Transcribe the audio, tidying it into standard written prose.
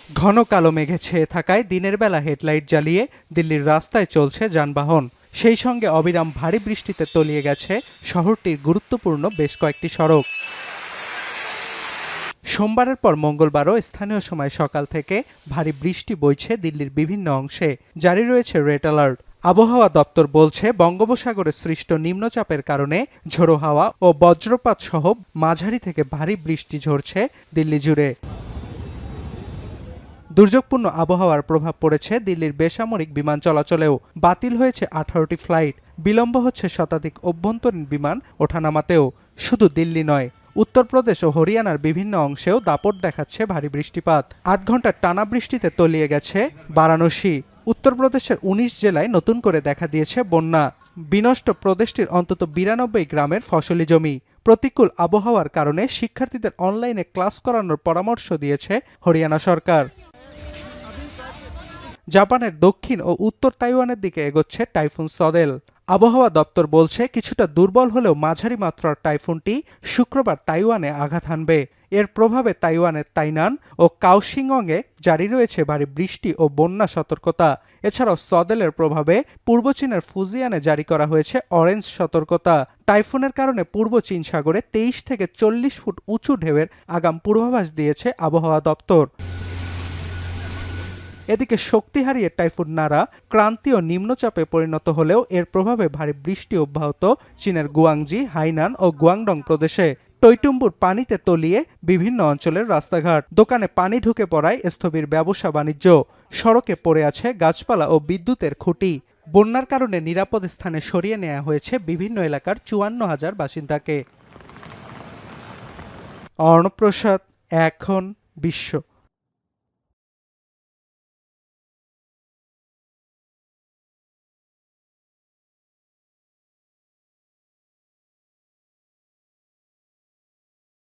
ঘন কালো মেঘে ছেয়ে থাকায় দিনের বেলা হেডলাইট জ্বালিয়ে দিল্লির রাস্তায় চলছে যানবাহন। সেই সঙ্গে অবিরাম ভারী বৃষ্টিতে তলিয়ে গেছে শহরটির গুরুত্বপূর্ণ বেশ কয়েকটি সড়ক। সোমবারের পর মঙ্গলবারও স্থানীয় সময় সকাল থেকে ভারী বৃষ্টি বইছে দিল্লির বিভিন্ন অংশে। জারি রয়েছে রেড অ্যালার্ট। আবহাওয়া দপ্তর বলছে, বঙ্গোপসাগরে সৃষ্ট নিম্নচাপের কারণে ঝোড়ো হাওয়া ও বজ্রপাত সহ মাঝারি থেকে ভারী বৃষ্টি ঝরছে দিল্লি জুড়ে। দুর্যোগপূর্ণ আবহাওয়ার প্রভাব পড়েছে দিল্লির বেসামরিক বিমান চলাচলেও। বাতিল হয়েছে 18টি ফ্লাইট, বিলম্ব হচ্ছে শতাধিক অভ্যন্তরীণ বিমান ওঠানামাতেও। শুধু দিল্লি নয়, উত্তরপ্রদেশ ও হরিয়ানার বিভিন্ন অংশেও দাপট দেখাচ্ছে ভারী বৃষ্টিপাত। 8 ঘন্টার টানা বৃষ্টিতে তলিয়ে গেছে বারাণসী। উত্তরপ্রদেশের 19 জেলায় নতুন করে দেখা দিয়েছে বন্যা। বিনষ্ট প্রদেশটির অন্তত 92 গ্রামের ফসলি জমি। প্রতিকূল আবহাওয়ার কারণে শিক্ষার্থীদের অনলাইনে ক্লাস করানোর পরামর্শ দিয়েছে হরিয়ানা সরকার। জাপানের দক্ষিণ ও উত্তর তাইওয়ানের দিকে এগোচ্ছে টাইফুন সদেল। আবহাওয়া দপ্তর বলছে, কিছুটা দুর্বল হলেও মাঝারি মাত্রার টাইফুনটি শুক্রবার তাইওয়ানে আঘাত হানবে। এর প্রভাবে তাইওয়ানের তাইনান ও কাওশিংয়ে জারি রয়েছে ভারী বৃষ্টি ও বন্যা সতর্কতা। এছাড়াও সদেলের প্রভাবে পূর্ব চীনের ফুজিয়ানে জারি করা হয়েছে অরেঞ্জ সতর্কতা। টাইফুনের কারণে পূর্ব চীন সাগরে 23 থেকে 40 ফুট উঁচু ঢেউয়ের আগাম পূর্বাভাস দিয়েছে আবহাওয়া দপ্তর। এদিকে শক্তি হারিয়ে টাইফুন নারা ক্রান্তীয় নিম্নচাপে পরিণত হলেও এর প্রভাবে ভারী বৃষ্টি অব্যাহত চীনের গুয়াংজি, হাইনান ও গুয়াংডং প্রদেশে। টইটুম্বুর পানিতে তলিয়ে বিভিন্ন অঞ্চলের রাস্তাঘাট। দোকানে পানি ঢুকে পড়ায় স্থবির ব্যবসা বাণিজ্য। সড়কে পড়ে আছে গাছপালা ও বিদ্যুতের খুঁটি। বন্যার কারণে নিরাপদ স্থানে সরিয়ে নেওয়া হয়েছে বিভিন্ন এলাকার 54,000 বাসিন্দাকে। অর্ণব প্রসাদ, এখন বিশ্ব।